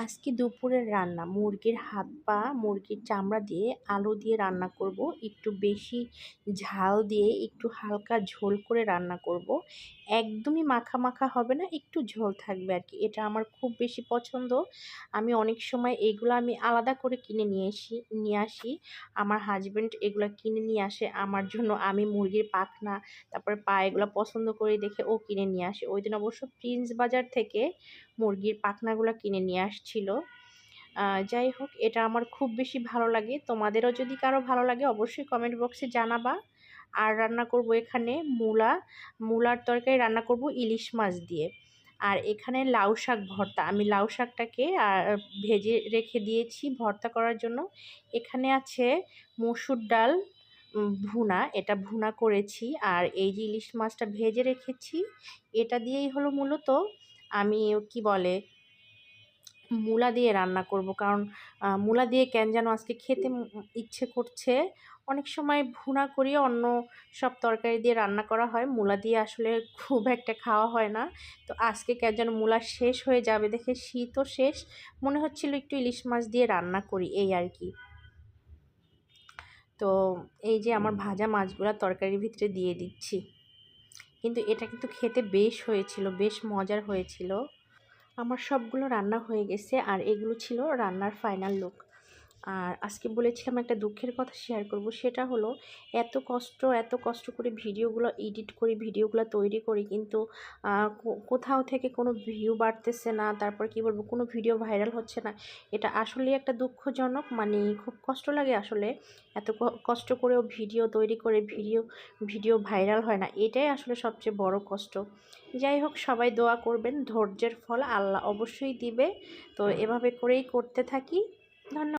আজকে দুপুরের রান্না মুরগির হাত পা, মুরগির চামড়া দিয়ে আলু দিয়ে রান্না করব। একটু বেশি ঝাল দিয়ে একটু হালকা ঝোল করে রান্না করব। একদমই মাখা মাখা হবে না, একটু ঝোল থাকবে আর কি। এটা আমার খুব বেশি পছন্দ। আমি অনেক সময় এগুলো আমি আলাদা করে কিনে নিয়ে আসি। আমার হাজব্যান্ড এগুলো কিনে নিয়ে আসে আমার জন্য। আমি মুরগির পাখনা, তারপরে পা এগুলো পছন্দ করে দেখে ও কিনে নিয়ে আসে। ওই দিন অবশ্য প্রিন্স বাজার থেকে মুরগির পাখনাগুলো কিনে নিয়ে আসছিল। যাই হোক, এটা আমার খুব বেশি ভালো লাগে। তোমাদেরও যদি কারো ভালো লাগে অবশ্যই কমেন্ট বক্সে জানাবা। আর রান্না করব এখানে মূলার তরকারি রান্না করব ইলিশ মাছ দিয়ে। আর এখানে লাউ শাক ভর্তা, আমি লাউ শাকটাকে ভেজে রেখে দিয়েছি ভর্তা করার জন্য। এখানে আছে মসুর ডাল ভুনা, এটা ভুনা করেছি। আর এই যে ইলিশ মাছটা ভেজে রেখেছি, এটা দিয়েই হলো মূলত আমি কি বলে মূলা দিয়ে রান্না করব। কারণ মূলা দিয়ে কেন যেন আজকে খেতে ইচ্ছে করছে। অনেক সময় ভুনা করি, অন্য সব তরকারি দিয়ে রান্না করা হয়, মূলা দিয়ে আসলে খুব একটা খাওয়া হয় না। তো আজকে কেন যেন মূলা শেষ হয়ে যাবে দেখে, শীতও শেষ, মনে হচ্ছিল একটু ইলিশ মাছ দিয়ে রান্না করি, এই আর কি। তো এই যে আমার ভাজা মাছগুলো তরকারির ভিতরে দিয়ে দিচ্ছি। কিন্তু এটা কিন্তু খেতে বেশ হয়েছিল, বেশ মজার হয়েছিল। আমার সবগুলো রান্না হয়ে গেছে, আর এগুলো ছিল রান্নার ফাইনাল লুক। আর আজকে বলেছিলাম একটা দুঃখের কথা শেয়ার করব, সেটা হলো এত কষ্ট করে ভিডিওগুলো এডিট করি, ভিডিওগুলো তৈরি করি, কিন্তু কোথাও থেকে কোনো ভিউ বাড়তেছে না। তারপর কি বলবো, কোনো ভিডিও ভাইরাল হচ্ছে না। এটা আসলেই একটা দুঃখজনক, মানে খুব কষ্ট লাগে আসলে। এত কষ্ট করেও ভিডিও তৈরি করে ভিডিও ভাইরাল হয় না, এটাই আসলে সবচেয়ে বড় কষ্ট। যাই হোক, সবাই দোয়া করবেন, ধৈর্যের ফল আল্লাহ অবশ্যই দিবে। তো এভাবে করেই করতে থাকি। ধন্যবাদ।